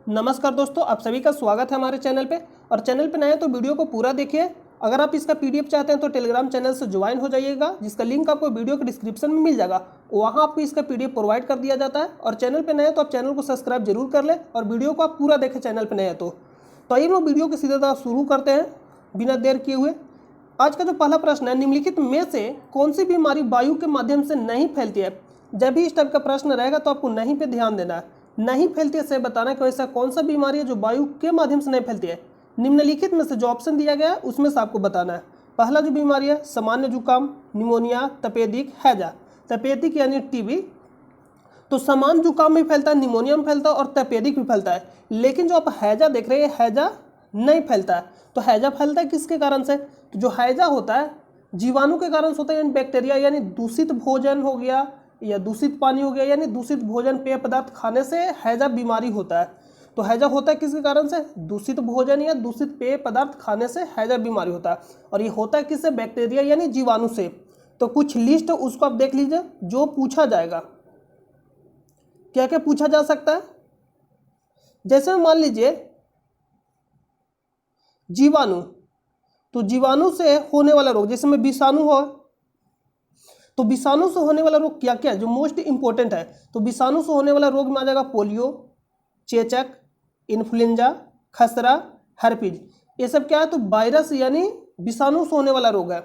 नमस्कार दोस्तों, आप सभी का स्वागत है हमारे चैनल पे। और चैनल पे नए हैं तो वीडियो को पूरा देखिए। अगर आप इसका पीडीएफ चाहते हैं तो टेलीग्राम चैनल से ज्वाइन हो जाइएगा, जिसका लिंक आपको वीडियो के डिस्क्रिप्शन में मिल जाएगा। वहाँ आपको इसका पीडीएफ प्रोवाइड कर दिया जाता है। और चैनल पे नए हैं तो आप चैनल को सब्सक्राइब जरूर कर लें और वीडियो को आप पूरा देखें चैनल पर नए हैं तो। आइए लोग वीडियो को सीधा शुरू करते हैं बिना देर किए हुए। आज का जो पहला प्रश्न है, निम्नलिखित में से कौन सी बीमारी वायु के माध्यम से नहीं फैलती है। जब भी इस टाइप का प्रश्न रहेगा तो आपको नहीं पे ध्यान देना है। नहीं फैलती है से बताना कि ऐसा कौन सा बीमारी है जो वायु के माध्यम से नहीं फैलती है। निम्नलिखित में से जो ऑप्शन दिया गया है उसमें से आपको बताना है। पहला जो बीमारी है सामान्य जुकाम, निमोनिया, तपेदिक, हैजा। तपेदिक यानी टीबी तो सामान्य जुकाम में फैलता है, निमोनिया में फैलता है और तपेदिक भी फैलता है। लेकिन जो आप हैजा देख रहे हैं, हैजा नहीं फैलता है। तो हैजा फैलता है किसके कारण से? तो जो हैजा होता है जीवाणु के कारण से होता है, यानी बैक्टीरिया, यानी दूषित भोजन हो गया या दूषित पानी हो गया, यानी दूषित भोजन पेय पदार्थ खाने से हैजा बीमारी होता है। तो हैजा होता है किसके कारण से? दूषित भोजन या दूषित पेय पदार्थ खाने से हैजा बीमारी होता है। और ये होता है किससे? बैक्टीरिया यानी जीवाणु से। तो कुछ लिस्ट उसको आप देख लीजिए जो पूछा जाएगा। क्या क्या पूछा जा सकता है? जैसे मान लीजिए जीवाणु, तो जीवाणु से होने वाला रोग, जैसे में विषाणु हो तो विषाणु से होने वाला रोग क्या क्या है जो मोस्ट इंपॉर्टेंट है। तो विषाणु से होने वाला रोग में आ जाएगा पोलियो, चेचक, इन्फ्लुएंजा, खसरा, हर्पीज। ये सब क्या है? तो वायरस यानी विषाणु से होने वाला रोग है।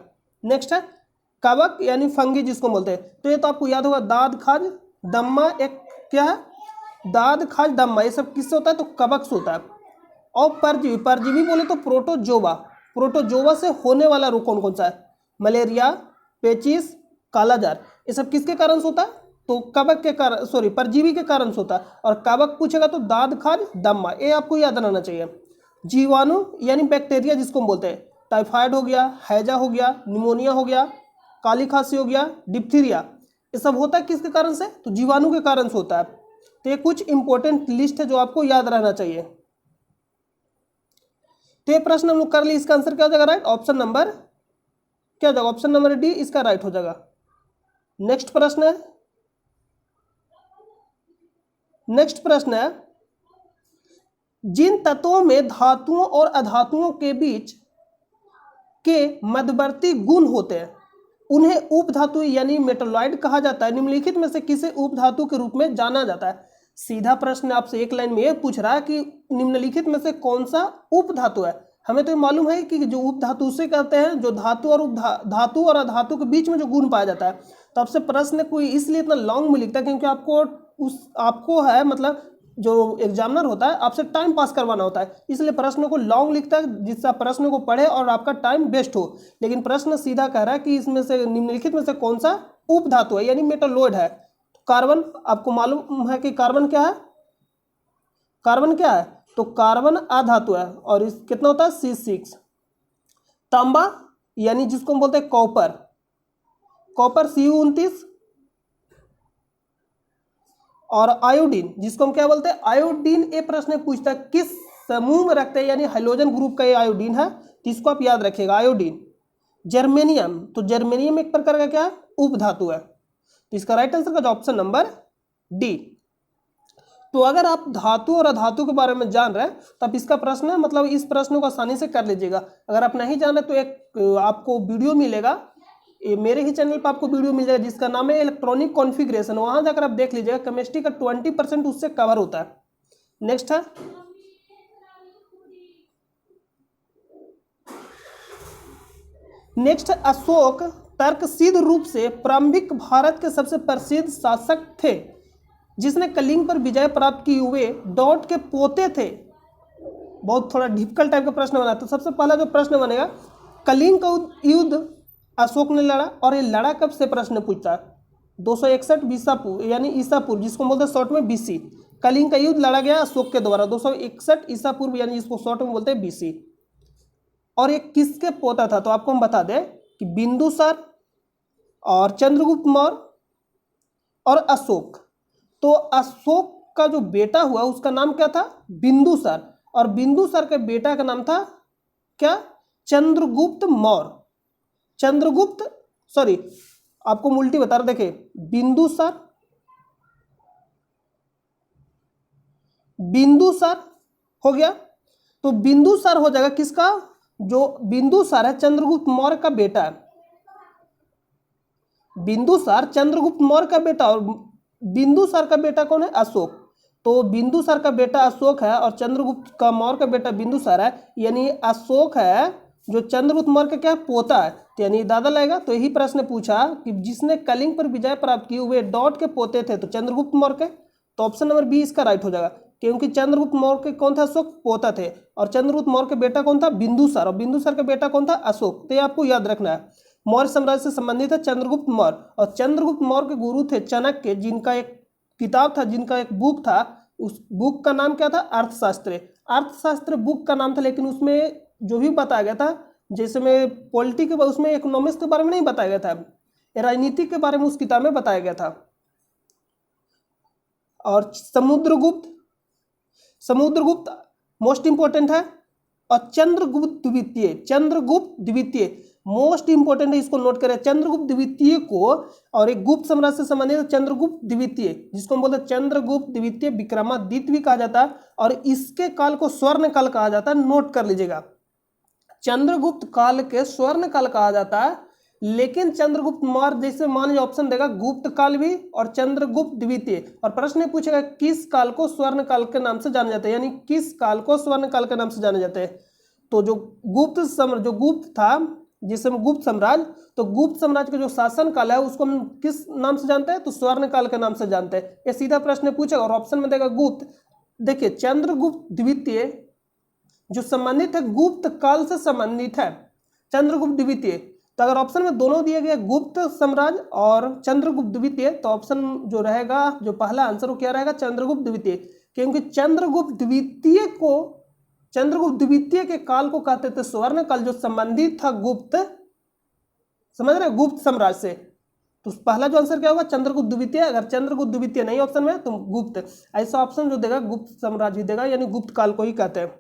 नेक्स्ट है कवक यानी फंगी जिसको बोलते हैं। तो ये तो आपको याद होगा, दाद, खाज, दम्मा। एक क्या है? दाद, खाज, दम्मा। ये सब किससे होता है? तो कवक से होता है। और परजीवी, परजीवी बोले तो प्रोटोजोवा। प्रोटोजोवा से होने वाला रोग कौन कौन सा है? मलेरिया, पेचिस, कालाजार। ये सब किसके कारण से होता है? तो कवक के कारण, सॉरी, परजीवी के कारण से होता है। और कवक पूछेगा तो दाद, खाज, दम्मा, ये आपको याद रहना चाहिए। जीवाणु यानी बैक्टीरिया जिसको हम बोलते हैं, टाइफाइड हो गया, हैजा हो गया, निमोनिया हो गया, काली खांसी हो गया, डिप्थीरिया, ये सब होता है किसके कारण से? तो जीवाणु के कारण से होता है। तो ये कुछ इंपॉर्टेंट लिस्ट है जो आपको याद रहना चाहिए। तो ये प्रश्न हम लोग कर लिए, इसका आंसर क्या हो जाएगा? राइट। ऑप्शन नंबर क्या हो जाएगा? ऑप्शन नंबर डी इसका राइट हो जाएगा। नेक्स्ट प्रश्न है जिन तत्वों में धातुओं और अधातुओं के बीच के मध्यवर्ती गुण होते हैं उन्हें उपधातु यानी मेटलॉइड कहा जाता है। निम्नलिखित में से किसे उपधातु के रूप में जाना जाता है? सीधा प्रश्न आपसे एक लाइन में यह पूछ रहा है कि निम्नलिखित में से कौन सा उपधातु है। हमें तो ये मालूम है कि जो उपधातु उसे कहते हैं जो धातु और अधातु के बीच में जो गुण पाया जाता है। तो आपसे प्रश्न कोई इसलिए इतना लॉन्ग में लिखता है क्योंकि आपको है, मतलब जो एग्जामिनर होता है आपसे टाइम पास करवाना होता है, इसलिए प्रश्न को लॉन्ग लिखता है जिससे प्रश्न को पढ़े और आपका टाइम वेस्ट हो। लेकिन प्रश्न सीधा कह रहा है कि इसमें से निम्नलिखित में से कौन सा उपधातु है, यानी मेटलॉइड है। कार्बन, आपको मालूम है कि कार्बन क्या है? कार्बन क्या है? तो कार्बन अधातु है और इस कितना होता है? C6। तांबा यानी जिसको हम बोलते हैं कॉपर, कॉपर Cu29। और आयोडीन जिसको हम क्या बोलते हैं? आयोडीन। ये प्रश्न पूछता है किस समूह में रखते हैं, यानी हाइड्रोजन ग्रुप का ये आयोडीन है, तो इसको आप याद रखिएगा, आयोडीन। जर्मेनियम, तो जर्मेनियम एक प्रकार का क्या है? उपधातु है। तो इसका राइट आंसर का जो ऑप्शन नंबर डी। तो अगर आप धातु और अधातु के बारे में जान रहे हैं तो आप इसका प्रश्न है, मतलब इस प्रश्न को आसानी से कर लीजिएगा। अगर आप नहीं जान रहे तो एक आपको वीडियो मिलेगा, मेरे ही चैनल पर आपको वीडियो मिल जाएगा जिसका नाम है इलेक्ट्रॉनिक कॉन्फ़िगरेशन। वहां जाकर आप देख लीजिएगा, केमिस्ट्री का 20% उससे कवर होता है। नेक्स्ट है अशोक तर्कसिद्ध रूप से प्रारंभिक भारत के सबसे प्रसिद्ध शासक थे जिसने कलिंग पर विजय प्राप्त की हुए डॉट के पोते थे। बहुत थोड़ा डिफिकल्ट टाइप का प्रश्न बना। तो सबसे पहला जो प्रश्न बनेगा, कलिंग का युद्ध अशोक ने लड़ा, और ये लड़ा कब से प्रश्न पूछता है? 261 ईसापूर्व, यानी ईसापूर्व, जिसको बोलते हैं शॉर्ट में BC। कलिंग का युद्ध लड़ा गया अशोक के द्वारा 261 ईसापूर्व, यानी जिसको शॉर्ट में बोलते हैं BC। और ये किसके पोता था? तो आपको हम बता दें कि बिंदुसार और चंद्रगुप्त मौर्य और अशोक। तो अशोक का जो बेटा हुआ उसका नाम क्या था? बिंदुसार। और बिंदुसार के बेटा का नाम था क्या? चंद्रगुप्त मौर्य। आपको उल्टी बता रहा, देखिए, बिंदुसार हो गया। तो बिंदुसार हो जाएगा किसका, जो बिंदुसार है चंद्रगुप्त मौर्य का बेटा है। बिंदुसार चंद्रगुप्त मौर्य का बेटा, और बिंदुसार का बेटा कौन है, अशोक। तो बिंदुसार का बेटा अशोक है और चंद्रगुप्त का मौर्य का बेटा बिंदुसार है, यानी अशोक है जो चंद्रगुप्त मौर्य का क्या पोता है, तो यानी दादा लगेगा। तो यही प्रश्न पूछा कि जिसने कलिंग पर विजय प्राप्त की वे डॉट के पोते थे, तो चंद्रगुप्त मौर्य के। तो ऑप्शन नंबर बी इसका राइट हो जाएगा, क्योंकि चंद्रगुप्त मौर्य के कौन था, अशोक पोता थे, और चंद्रगुप्त मौर्य के बेटा कौन था, बिंदुसार, और बिंदुसार का बेटा कौन था, अशोक। तो ये आपको याद रखना है। मौर्य साम्राज्य से संबंधित है चंद्रगुप्त मौर्य, और चंद्रगुप्त मौर्य के गुरु थे चाणक्य, जिनका एक किताब था, जिनका एक बुक था, उस बुक का नाम क्या था, अर्थशास्त्र। अर्थशास्त्र बुक का नाम था, लेकिन उसमें जो भी बताया गया था, जैसे में पॉलिटी के, उसमें इकोनॉमिक्स के बारे में नहीं बताया गया था, राजनीति के बारे में उस किताब में बताया गया था। और समुद्रगुप्त, समुद्रगुप्त मोस्ट इंपॉर्टेंट है, और चंद्रगुप्त द्वितीय, चंद्रगुप्त द्वितीय मोस्ट इंपॉर्टेंट है, इसको नोट करें। चंद्रगुप्त द्वितीय को, और एक गुप्त साम्राज्य से संबंधित चंद्रगुप्त द्वितीय, जिसको हम बोलते हैं चंद्रगुप्त द्वितीय, विक्रमादित्य भी कहा जाता है, और इसके काल को स्वर्ण काल कहा जाता है, नोट कर लीजिएगा। चंद्रगुप्त काल के स्वर्ण काल कहा जाता है, लेकिन चंद्रगुप्त मौर्य, जैसे मान लीजिए ऑप्शन देगा गुप्त काल भी और चंद्रगुप्त द्वितीय, और प्रश्न पूछेगा किस काल को स्वर्ण काल के नाम से जाना जाता है, यानी किस काल को स्वर्ण काल के नाम से जाना जाता है। तो जो गुप्त था, जिसे हम गुप्त साम्राज्य, तो गुप्त साम्राज्य का जो शासन काल है उसको हम किस नाम से जानते हैं, तो स्वर्ण काल के नाम से जानते हैं। ये सीधा प्रश्न पूछेगा और ऑप्शन में देगा गुप्त। देखिए चंद्रगुप्त द्वितीय जो संबंधित है गुप्त काल से संबंधित है, चंद्रगुप्त द्वितीय। तो अगर ऑप्शन में दोनों दिए गए गुप्त साम्राज्य और चंद्रगुप्त द्वितीय, तो ऑप्शन जो रहेगा, जो पहला आंसर वो क्या रहेगा, चंद्रगुप्त द्वितीय, क्योंकि चंद्रगुप्त द्वितीय को, चंद्रगुप्त द्वितीय के काल को कहते थे स्वर्ण काल, जो संबंधित था गुप्त, समझ रहे, गुप्त साम्राज्य से। तो पहला जो आंसर क्या होगा, चंद्रगुप्त द्वितीय। अगर चंद्रगुप्त द्वितीय नहीं ऑप्शन में तो गुप्त, ऐसा ऑप्शन जो देगा गुप्त साम्राज्य देगा, यानी गुप्त काल को ही कहते हैं।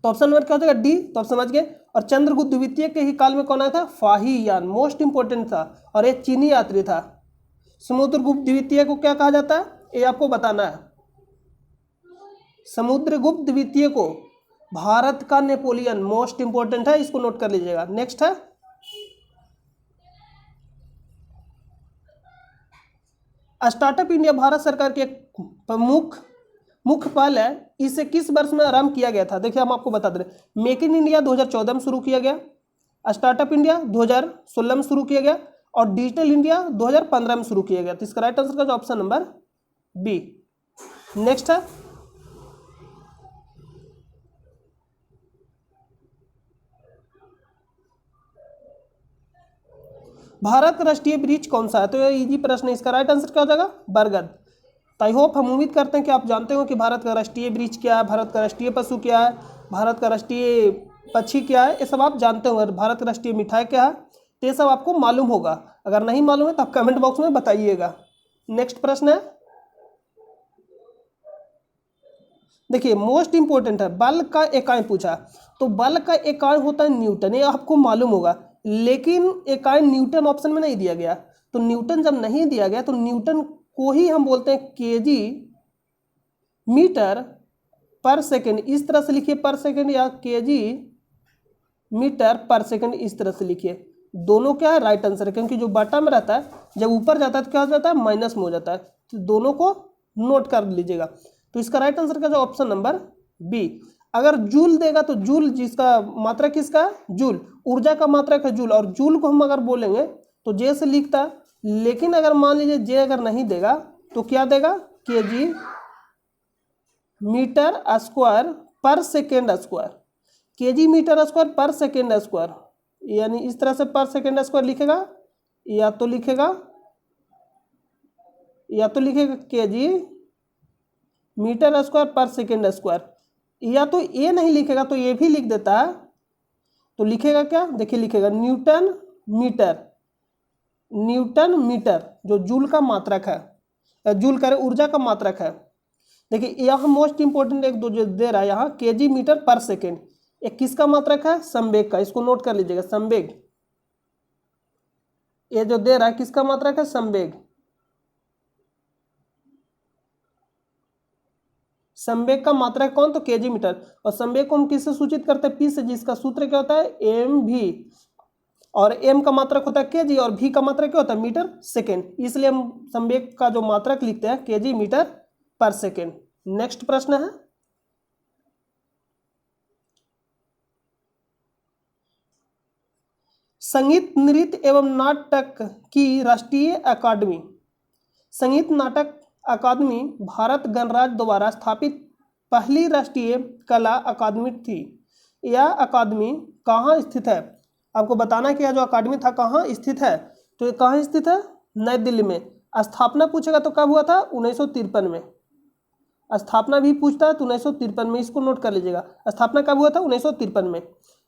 तो ऑप्शन नंबर क्या हो जाएगा, डी। तो आप समझ गए। और चंद्रगुप्त द्वितीय के ही काल में कौन आया था, फाहियान, मोस्ट इंपोर्टेंट था, और एक चीनी यात्री था। समुद्रगुप्त द्वितीय को क्या कहा जाता है, ये आपको बताना है। समुद्रगुप्त द्वितीय को भारत का नेपोलियन, मोस्ट इंपोर्टेंट है, इसको नोट कर लीजिएगा। नेक्स्ट है स्टार्टअप इंडिया, भारत सरकार की एक प्रमुख मुख्य पहल है, इसे किस वर्ष में आरंभ किया गया था। देखिए हम आपको बता दें, मेक इन इंडिया 2014 में शुरू किया गया, स्टार्टअप इंडिया 2016 में शुरू किया गया, और डिजिटल इंडिया 2015 में शुरू किया गया। तो इसका राइट आंसर का ऑप्शन नंबर बी। नेक्स्ट है भारत का राष्ट्रीय वृक्ष कौन सा है, तो ये इजी प्रश्न है, इसका राइट आंसर क्या हो जाएगा, बरगद। तो आई होप, हम उम्मीद करते हैं कि आप जानते हो कि भारत का राष्ट्रीय वृक्ष क्या है, भारत का राष्ट्रीय पशु क्या है, भारत का राष्ट्रीय पक्षी क्या है, ये सब आप जानते हो। भारत का राष्ट्रीय मिठाई क्या है, तो ये सब आपको मालूम होगा। अगर नहीं मालूम है तो आप कमेंट बॉक्स में बताइएगा। नेक्स्ट प्रश्न है, देखिए मोस्ट इंपोर्टेंट है, बल का इकाई पूछा। तो बल का इकाई होता है न्यूटन, ये आपको मालूम होगा, लेकिन इकाई न्यूटन ऑप्शन में नहीं दिया गया। तो न्यूटन जब नहीं दिया गया, तो न्यूटन को ही हम बोलते हैं केजी मीटर पर सेकेंड, इस तरह से लिखिए पर सेकेंड, या केजी मीटर पर सेकेंड, इस तरह से लिखिए। दोनों क्या है, राइट आंसर है, क्योंकि जो बटा में रहता है जब ऊपर जाता है तो क्या हो जाता है, माइनस में हो जाता है। तो दोनों को नोट कर लीजिएगा। तो इसका राइट आंसर का जो ऑप्शन नंबर बी। अगर जूल देगा तो जूल, जिसका मात्रा किसका है, जूल, ऊर्जा का मात्रक है जूल, और जूल को हम अगर बोलेंगे तो जे से लिखता है। लेकिन अगर मान लीजिए जे अगर नहीं देगा तो क्या देगा, kg metre square per second square, kg metre square per second square, यानी इस तरह से पर सेकेंड स्क्वायर लिखेगा, या तो लिखेगा KG metre square per second square, या तो ये नहीं लिखेगा तो ये भी लिख देता है। तो लिखेगा क्या, देखिए लिखेगा न्यूटन मीटर, न्यूटन मीटर जो जूल का मात्रक है, जूल करे ऊर्जा का मात्रक है। देखिए यहाँ मोस्ट इंपोर्टेंट एक दो जो दे रहा है यहाँ, केजी मीटर पर सेकेंड, एक किसका मात्रक है, संवेग का, इसको नोट कर लीजिएगा, संवेग। ये जो दे रहा है किसका मात्रक है, संवेग। संवेग का मात्रक कौन? तो केजी मीटर। और संवेग को हम किससे सूचित करते हैं? पी से, जिसका सूत्र क्या होता है? एम भी। और एम का मात्रक होता है केजी और भी का मात्रक क्या होता है? Metre second. इसलिए हम संवेग का जो मात्रक लिखते हैं kg metre per second. Next प्रश्न है, संगीत नृत्य एवं नाटक की राष्ट्रीय अकादमी, संगीत नाटक अकादमी भारत गणराज्य द्वारा स्थापित पहली राष्ट्रीय कला अकादमी थी। यह अकादमी कहाँ स्थित है? आपको बताना कि यह जो अकादमी था कहाँ स्थित है। तो ये कहाँ स्थित है? नई दिल्ली में। स्थापना पूछेगा तो कब हुआ था? 1953 में। स्थापना भी पूछता है तो 1953 में, इसको नोट कर लीजिएगा। स्थापना कब हुआ था? 1953 में।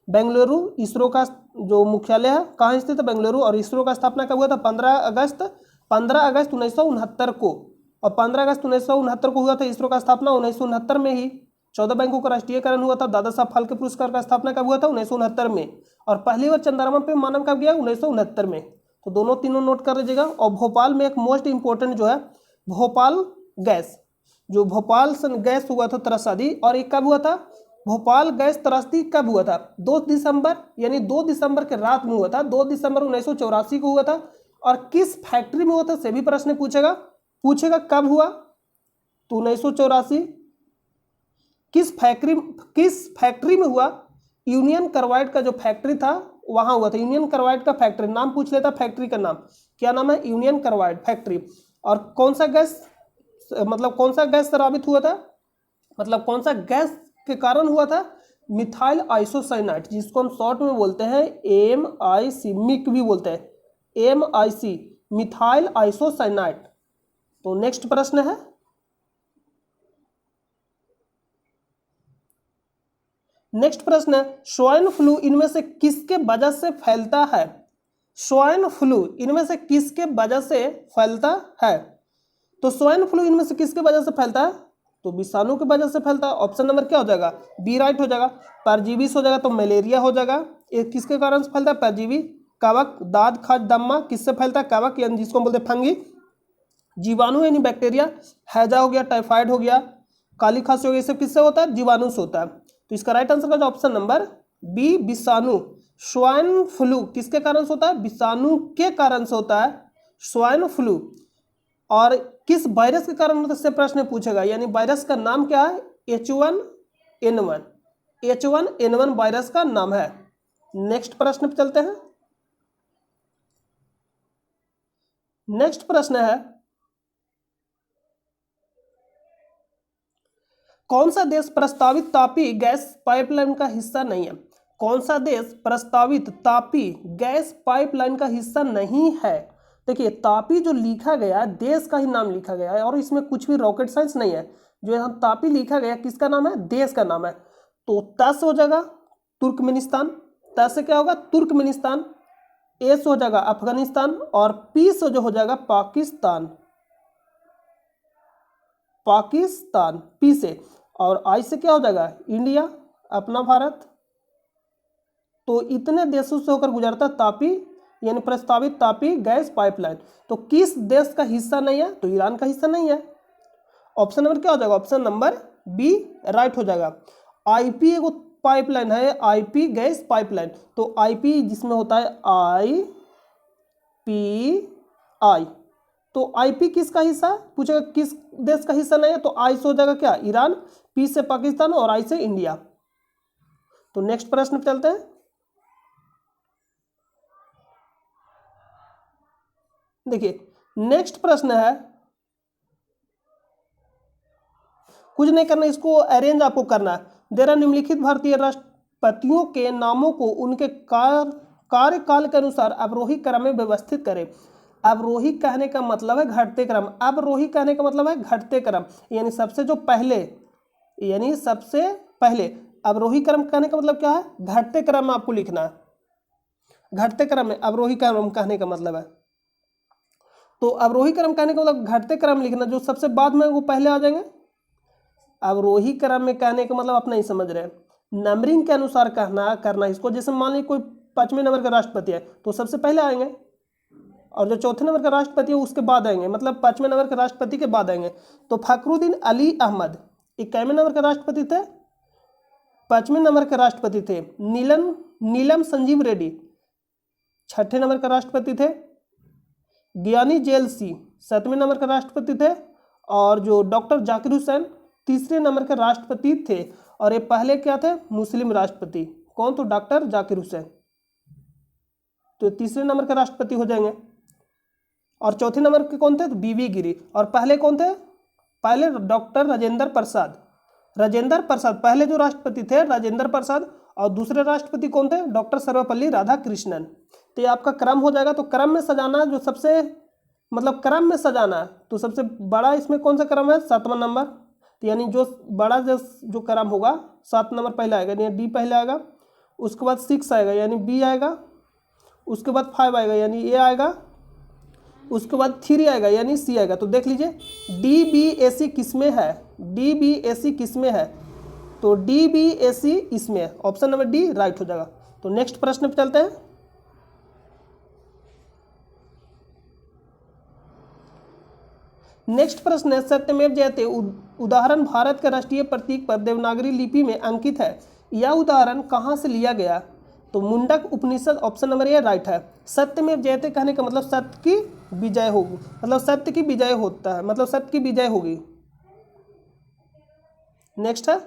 बेंगलुरु इसरो का जो मुख्यालय है कहाँ स्थित है? बेंगलुरु। और इसरो का स्थापना कब हुआ था? 15 अगस्त 1969 को। और 15 अगस्त 1969 को हुआ था इसरो का स्थापना। 1969 में ही 14 बैंकों का राष्ट्रीयकरण हुआ था। दादा साहब फाल्के पुरस्कार का स्थापना कब हुआ था? 1969 में। और पहली बार चंद्रमा पे मानव कब गया? 1969 में। तो दोनों तीनों नोट कर लीजिएगा। और भोपाल में एक मोस्ट इंपॉर्टेंट जो है भोपाल गैस, जो भोपाल गैस हुआ था त्रासदी, और एक कब हुआ था? भोपाल गैस त्रासदी कब हुआ था? 2 दिसंबर, यानी 2 दिसंबर के रात में हुआ था। 2 दिसंबर 1984 को हुआ था। और किस फैक्ट्री में हुआ था? से भी प्रश्न पूछेगा कब हुआ? तो 1984। किस फैक्ट्री में हुआ? यूनियन कार्बाइड का जो फैक्ट्री था वहां हुआ था। यूनियन कार्बाइड का फैक्ट्री, नाम पूछ लेता फैक्ट्री का नाम, क्या नाम है? Union carbide factory. और कौन सा गैस, मतलब कौन सा गैस साबित हुआ था? मतलब कौन सा गैस के कारण हुआ था? मिथाइल आइसोसाइनाइड, जिसको हम शॉर्ट में बोलते हैं MIC, मिक भी बोलते हैं, MIC, मिथाइल आइसोसाइनाइड। तो नेक्स्ट प्रश्न है, स्वाइन फ्लू इनमें से किसके वजह से फैलता है? स्वाइन फ्लू इनमें से किसके वजह से फैलता है? तो स्वाइन फ्लू इनमें से किसके वजह से फैलता है? तो विषाणु की वजह से फैलता है। ऑप्शन नंबर क्या हो जाएगा? बी राइट हो जाएगा। परजीवी हो जाएगा तो मलेरिया हो जाएगा। ये किसके कारण से फैलता है? परजीवी। कवक, दाद, खाज, दम्मा किससे फैलता है? कवक, यानी जिसको हम बोलते हैं फंगी। जीवाणु यानी बैक्टीरिया, हैजा हो गया, टाइफाइड हो गया, काली खांसी हो गई, सब किससे होता है? जीवाणु से होता है। तो इसका राइट आंसर का ऑप्शन नंबर बी, विषाणु। स्वाइन फ्लू किसके कारण से होता है? विषाणु के कारण से होता है स्वाइन फ्लू। और किस वायरस के कारण होता है इससे प्रश्न पूछेगा, यानी वायरस का नाम क्या है? H1N1, H1N1 वायरस का नाम है। नेक्स्ट प्रश्न पे चलते हैं। नेक्स्ट प्रश्न है, कौन सा देश प्रस्तावित तापी गैस पाइपलाइन का हिस्सा नहीं है? कौन सा देश प्रस्तावित तापी गैस पाइपलाइन का हिस्सा नहीं है? देखिए, तापी जो लिखा गया देश का ही नाम लिखा गया है, और इसमें कुछ भी रॉकेट साइंस नहीं है। जो यहाँ तापी लिखा गया किसका नाम है? देश का नाम है। तो तस हो जाएगा तुर्कमेनिस्तान, तस से क्या होगा? तुर्कमेनिस्तान। एस हो जाएगा अफगानिस्तान, और पी से जो हो जाएगा पाकिस्तान, पाकिस्तान पी से। और आई से क्या हो जाएगा? इंडिया, अपना भारत। तो इतने देशों से होकर गुजरता तापी, यानी प्रस्तावित तापी गैस पाइपलाइन। तो किस देश का हिस्सा नहीं है? तो ईरान का हिस्सा नहीं है। ऑप्शन नंबर क्या हो जाएगा? ऑप्शन नंबर बी राइट हो जाएगा। आईपी एगो पाइपलाइन है, आईपी गैस पाइपलाइन। तो आईपी जिसमें होता है IPI, तो आईपी किसका हिस्सा है? पूछेगा किस देश का हिस्सा नहीं है, तो आई से हो जाएगा क्या? ईरान, पी से पाकिस्तान, और आई से इंडिया। तो नेक्स्ट प्रश्न पे चलते हैं। देखिए, नेक्स्ट प्रश्न है, कुछ नहीं करना, इसको अरेंज आपको करना है। देरा निम्नलिखित भारतीय राष्ट्रपतियों के नामों को उनके कार्यकाल के अनुसार अवरोही क्रम में व्यवस्थित करें। अवरोही कहने का मतलब है घटते क्रम, अवरोही कहने का मतलब है घटते क्रम, यानी सबसे जो पहले, यानी सबसे पहले। अवरोही क्रम कहने का मतलब क्या है? घटते क्रम में आपको लिखना है, घटते क्रम में अवरोही क्रम कहने का मतलब है। तो अवरोही क्रम कहने का मतलब घटते क्रम लिखना, जो सबसे बाद में वो पहले आ जाएंगे। अवरोही क्रम में कहने का मतलब आप नहीं समझ रहे, नंबरिंग के अनुसार करना इसको। जैसे मान लीजिए कोई 5वें नंबर का राष्ट्रपति है तो सबसे पहले आएंगे, और जो 4थे नंबर का राष्ट्रपति है उसके बाद आएंगे, मतलब 5वें नंबर के राष्ट्रपति के बाद आएंगे। तो फखरुद्दीन अली अहमद 51वें नंबर के राष्ट्रपति थे। 5वें नंबर के राष्ट्रपति थे नीलम संजीव रेड्डी। 6ठे नंबर के राष्ट्रपति थे ज्ञानी जेल सिंह। 7वें नंबर के राष्ट्रपति थे। और जो डॉक्टर जाकिर हुसैन 3रे नंबर के राष्ट्रपति थे। और ये पहले क्या थे? मुस्लिम राष्ट्रपति। कौन? तो डॉक्टर जाकिर हुसैन। तो 3रे नंबर के राष्ट्रपति हो जाएंगे। और चौथे नंबर के कौन थे? तो बीबी गिरी। और पहले कौन थे? पहले डॉक्टर राजेंद्र प्रसाद। राजेंद्र प्रसाद पहले जो राष्ट्रपति थे राजेंद्र प्रसाद। और दूसरे राष्ट्रपति कौन थे? डॉक्टर सर्वपल्ली राधाकृष्णन। तो ये आपका क्रम हो जाएगा। तो क्रम में सजाना जो सबसे मतलब क्रम में सजाना है तो सबसे बड़ा इसमें कौन सा क्रम है? 7वां नंबर। तो यानी जो बड़ा जो क्रम होगा 7 नंबर पहले आएगा यानी डी पहले आएगा। उसके बाद 6 आएगा यानी बी आएगा। उसके बाद 5 आएगा यानी ए आएगा। उसके बाद 3 आएगा यानी सी आएगा। तो देख लीजिए डी बी ए सी किस में है? डी बी ए सी किस में है? तो डी बी ए सी इसमें है। ऑप्शन नंबर डी राइट हो जाएगा। तो नेक्स्ट प्रश्न पे चलते हैं। नेक्स्ट प्रश्न है सत्यमेव जयते उदाहरण भारत के राष्ट्रीय प्रतीक पर देवनागरी लिपि में अंकित है। यह उदाहरण कहाँ से लिया गया? तो मुंडक उपनिषद। ऑप्शन नंबर ए राइट है। सत्यमेव जयते कहने का मतलब सत्य की विजय होगी, मतलब सत्य की विजय होता है, मतलब सत्य की विजय होगी। नेक्स्ट है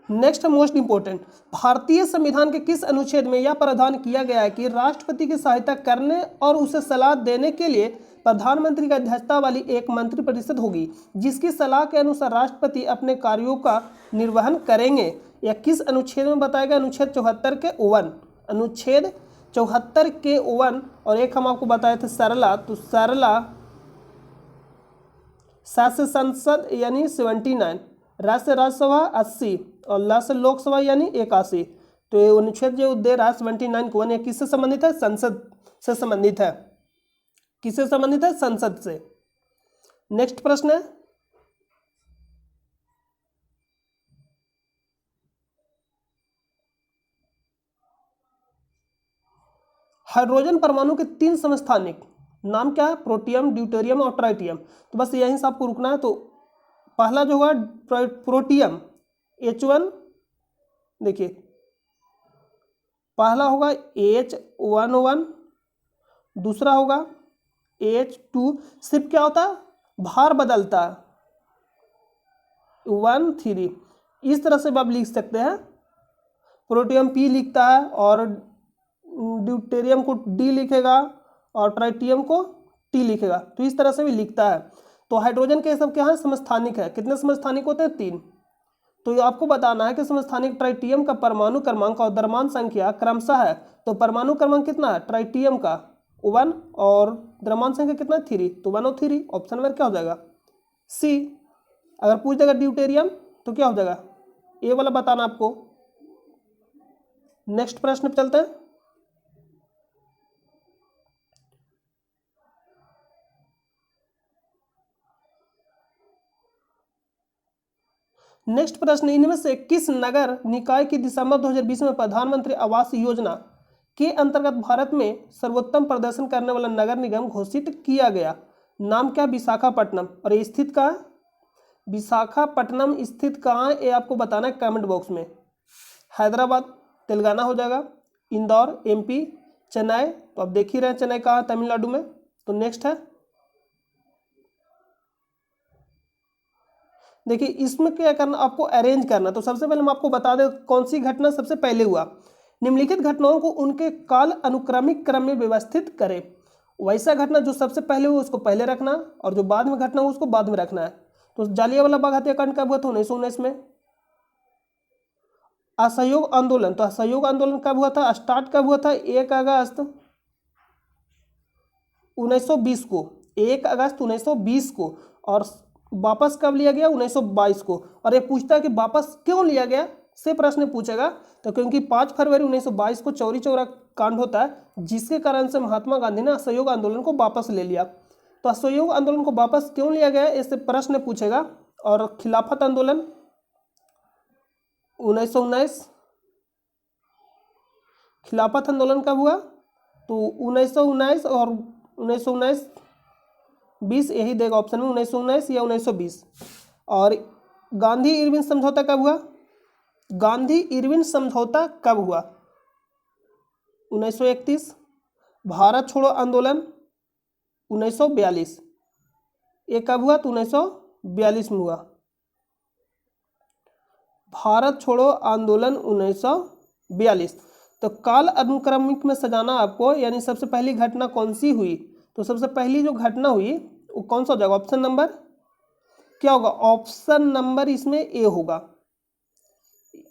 नेक्स्ट मोस्ट इंपोर्टेंट, भारतीय संविधान के किस अनुच्छेद में यह प्रावधान किया गया है कि राष्ट्रपति की सहायता करने और उसे सलाह देने के लिए प्रधानमंत्री की अध्यक्षता वाली एक मंत्रिपरिषद होगी, जिसकी सलाह के अनुसार राष्ट्रपति अपने कार्यों का निर्वहन करेंगे? यह किस अनुच्छेद में बताया गया? अनुच्छेद 74 के 1। अनुच्छेद 74 के 1। और एक हम आपको बताए थे सरला। तो सरला शास्य संसद यानी 79, राज्यसभा 80 और लास्ट लोकसभा यानी 81। तो ये अनुच्छेद जो दे रहा है 79 को 1 ये किससे संबंधित है? संसद से संबंधित है। किससे संबंधित है? संसद से। नेक्स्ट प्रश्न है हाइड्रोजन परमाणु के 3 समस्थानिक नाम क्या है? प्रोटियम, ड्यूटेरियम और ट्राइटियम। तो बस यहीं से आपको रुकना है। तो पहला जो होगा प्रोटियम H1, देखिए पहला होगा H11, दूसरा होगा H2। सिर्फ क्या होता है? भार बदलता है 1 3। इस तरह से आप लिख सकते हैं। प्रोटियम P लिखता है और ड्यूटेरियम को D लिखेगा और ट्राइटियम को T लिखेगा। तो इस तरह से भी लिखता है। तो हाइड्रोजन के सब क्या है? समस्थानिक है। कितने समस्थानिक होते हैं? 3। तो ये आपको बताना है कि समस्थानिक ट्राइटियम का परमाणु क्रमांक और द्रव्यमान संख्या क्रमशः है। तो परमाणु क्रमांक कितना है ट्राइटियम का? 1 और द्रव्यमान संख्या कितना? 3। तो 1 और 3। ऑप्शन नंबर क्या हो जाएगा? सी। अगर पूछ देगा ड्यूटेरियम तो क्या हो जाएगा? ए वाला बताना आपको। नेक्स्ट प्रश्न पे चलते हैं। नेक्स्ट प्रश्न, इनमें से किस नगर निकाय की दिसंबर 2020 में प्रधानमंत्री आवास योजना के अंतर्गत भारत में सर्वोत्तम प्रदर्शन करने वाला नगर निगम घोषित किया गया? नाम क्या? विशाखापट्टनम। और ये स्थित कहाँ है? विशाखापट्टनम स्थित कहाँ है ये आपको बताना है कमेंट बॉक्स में। हैदराबाद तेलंगाना हो जाएगा, इंदौर MP, चेन्नई तो आप देख ही रहे हैं चेन्नई कहाँ है? तमिलनाडु में। तो नेक्स्ट है देखिए इसमें क्या करना आपको अरेंज करना। तो सबसे पहले हम आपको बता दें कौन सी घटना सबसे पहले हुआ। निम्नलिखित घटनाओं को उनके काल अनुक्रमिक क्रम में व्यवस्थित करें। वैसा घटना जो सबसे पहले हुआ उसको पहले रखना और जो बाद में घटना हुआ उसको बाद में रखना है। तो जालियांवाला बाग हत्याकांड कब हुआ था? 1919 में। असहयोग आंदोलन, तो असहयोग आंदोलन कब हुआ था? स्टार्ट कब हुआ था? 1 अगस्त 1920 को। 1 अगस्त 1920 को। और वापस कब लिया गया? 1922 को। और ये पूछता है कि वापस क्यों लिया गया से प्रश्न पूछेगा। तो क्योंकि 5 फरवरी 1922 को चौरी चौरा कांड होता है, जिसके कारण से महात्मा गांधी ने असहयोग आंदोलन को वापस ले लिया। तो असहयोग आंदोलन को वापस क्यों लिया गया इससे प्रश्न पूछेगा। और खिलाफत आंदोलन 1919, खिलाफत आंदोलन कब हुआ? तो 1919 और 1919 20 यही देगा ऑप्शन में, 1919 या 1920। और गांधी इरविन समझौता कब हुआ? गांधी इरविन समझौता कब हुआ? 1931। भारत छोड़ो आंदोलन 1942, ये कब हुआ? तो 1942 में हुआ। भारत छोड़ो आंदोलन 1942। तो काल अनुक्रमिक में सजाना आपको, यानी सबसे पहली घटना कौन सी हुई? तो सबसे पहली जो घटना हुई वो कौन सा हो जाएगा? ऑप्शन नंबर क्या होगा? ऑप्शन नंबर इसमें ए होगा।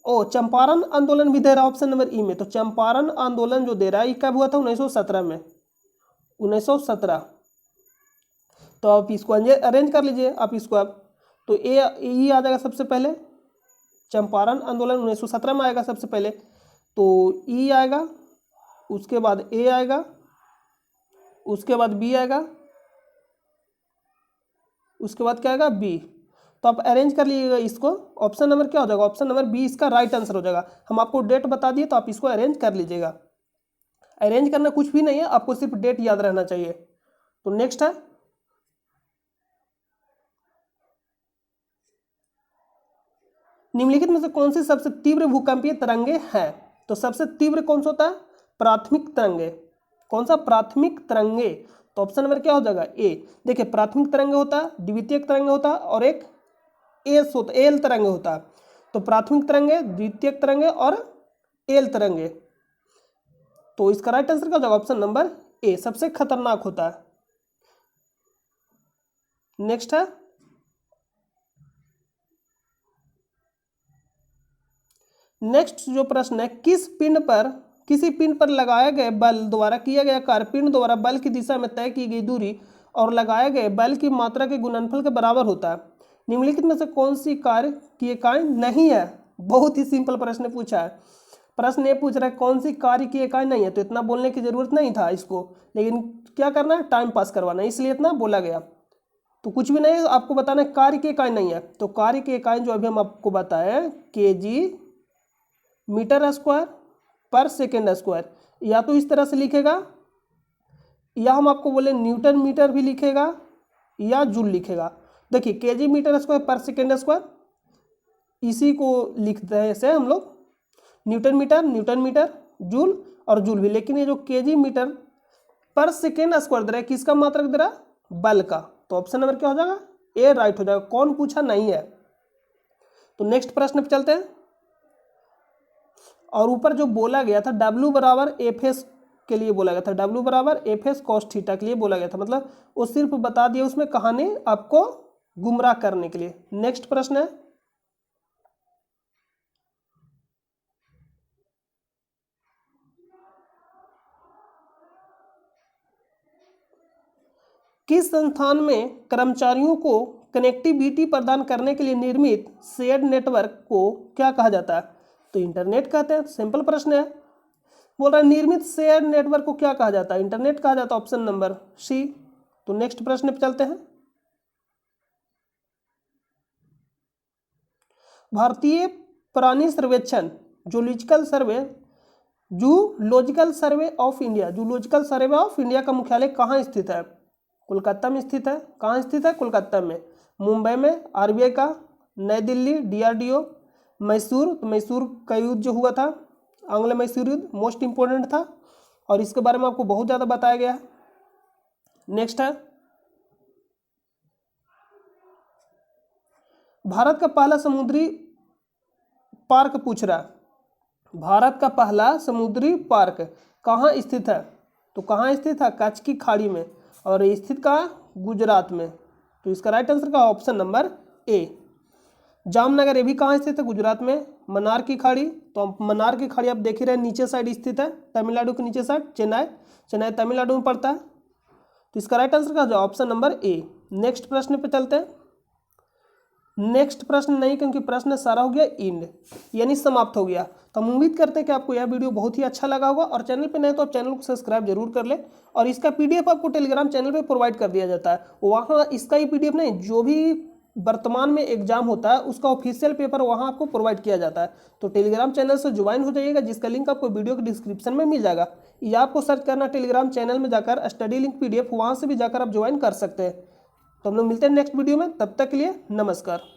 ओ, चंपारण आंदोलन भी दे रहा है ऑप्शन नंबर ई में। तो चंपारण आंदोलन जो दे रहा है ये कब हुआ था? 1917 में, 1917। तो आप इसको अरेंज कर लीजिए आप इसको आप। तो ए ई आ जाएगा सबसे पहले, चंपारण आंदोलन 1917 में आएगा सबसे पहले। तो ई आएगा, उसके बाद ए आएगा, उसके बाद बी आएगा, उसके बाद क्या आएगा? बी। तो आप अरेंज कर लीजिएगा इसको। ऑप्शन नंबर क्या हो जाएगा? ऑप्शन नंबर बी इसका राइट आंसर हो जाएगा। हम आपको डेट बता दिए तो आप इसको अरेंज कर लीजिएगा। अरेंज करना कुछ भी नहीं है, आपको सिर्फ डेट याद रहना चाहिए। तो नेक्स्ट है, निम्नलिखित में से कौन सी सबसे तीव्र भूकंपीय तरंगे हैं? तो सबसे तीव्र कौन सा होता है? प्राथमिक तरंगे। कौन सा? प्राथमिक तरंगे। तो ऑप्शन नंबर क्या हो जाएगा? ए। देखिए, प्राथमिक तरंगे होता है, द्वितीयक तरंगे होता है और एक एल तरंगे होता है। तो प्राथमिक तरंगे, द्वितीयक तरंगे और एल तरंगे। तो इसका राइट आंसर क्या हो जाएगा? ऑप्शन नंबर ए, सबसे खतरनाक होता है। नेक्स्ट है, नेक्स्ट जो प्रश्न है, किसी पिंड पर लगाए गए बल द्वारा किया गया कार्य पिंड द्वारा बल की दिशा में तय की गई दूरी और लगाए गए बल की मात्रा के गुणनफल के बराबर होता है। निम्नलिखित में से कौन सी कार्य की इकाई नहीं है? बहुत ही सिंपल प्रश्न पूछा है। प्रश्न ये पूछ रहा है कौन सी कार्य की इकाई नहीं है। तो इतना बोलने की जरूरत नहीं था इसको, लेकिन क्या करना है? टाइम पास करवाना है, इसलिए इतना बोला गया। तो कुछ भी नहीं, आपको बताना है कार्य की इकाई नहीं है। तो कार्य की इकाई जो अभी हम आपको बताए, KG metre square per second square, या तो इस तरह से लिखेगा, या हम आपको बोले न्यूटन मीटर भी लिखेगा या जूल लिखेगा। देखिए, KG metre square per second square, इसी को लिखते हैं ऐसे हम लोग, न्यूटन मीटर, जूल और जूल भी। लेकिन ये जो KG metre per second square दे रहा है, किसका मात्रक दे रहा है? बल का। तो ऑप्शन नंबर क्या हो जाएगा? ए राइट हो जाएगा। कौन पूछा? नहीं है। तो नेक्स्ट प्रश्न पे चलते हैं। और ऊपर जो बोला गया था W बराबर एफ एस के लिए बोला गया था, W बराबर एफ एस कॉस थीटा के लिए बोला गया था। मतलब वो सिर्फ बता दिया उसमें कहानी आपको गुमराह करने के लिए। नेक्स्ट प्रश्न है, किस संस्थान में कर्मचारियों को कनेक्टिविटी प्रदान करने के लिए निर्मित शेयर्ड नेटवर्क को क्या कहा जाता है? तो इंटरनेट कहते हैं। सिंपल प्रश्न है। बोल रहा है निर्मित शेयर नेटवर्क को क्या कहा जाता है? इंटरनेट कहा जाता है, ऑप्शन नंबर सी। तो नेक्स्ट प्रश्न पे चलते हैं। भारतीय प्राणी सर्वेक्षण जूलॉजिकल सर्वे ऑफ इंडिया का मुख्यालय कहाँ स्थित है? कोलकाता में स्थित है। कहाँ स्थित है? कोलकाता में। मुंबई में आरबीआई का, नई दिल्ली डीआरडीओ, मैसूर, तो मैसूर का युद्ध जो हुआ था, आंग्ल मैसूर युद्ध मोस्ट इंपोर्टेंट था और इसके बारे में आपको बहुत ज़्यादा बताया गया है। नेक्स्ट है, भारत का पहला समुद्री पार्क पूछ रहा है। भारत का पहला समुद्री पार्क कहाँ स्थित है? तो कहाँ स्थित है? कच्छ की खाड़ी में। और स्थित कहाँ? गुजरात में। तो इसका राइट आंसर का ऑप्शन नंबर ए। जामनगर ये भी कहाँ स्थित है? गुजरात में। मन्नार की खाड़ी, तो मन्नार की खाड़ी आप देख ही रहे नीचे साइड स्थित है, तमिलनाडु के नीचे साइड। चेन्नई तमिलनाडु में पड़ता है। तो इसका राइट आंसर का ऑप्शन नंबर ए। नेक्स्ट प्रश्न पे चलते हैं। नेक्स्ट प्रश्न नहीं, क्योंकि प्रश्न सारा हो गया इंड, यानी समाप्त हो गया। तो हम उम्मीद करते हैं कि आपको यह वीडियो बहुत ही अच्छा लगा होगा। और चैनल पे नए तो आप चैनल को सब्सक्राइब जरूर कर ले। और इसका पीडीएफ आपको टेलीग्राम चैनल पे प्रोवाइड कर दिया जाता है। वहाँ इसका ही पीडीएफ नहीं, जो भी वर्तमान में एग्जाम होता है उसका ऑफिशियल पेपर वहां आपको प्रोवाइड किया जाता है। तो टेलीग्राम चैनल से ज्वाइन हो जाइएगा, जिसका लिंक आपको वीडियो के डिस्क्रिप्शन में मिल जाएगा, या आपको सर्च करना टेलीग्राम चैनल में जाकर स्टडी लिंक PDF, वहां से भी जाकर आप ज्वाइन कर सकते हैं। तो हम लोग मिलते हैं नेक्स्ट वीडियो में, तब तक के लिए नमस्कार।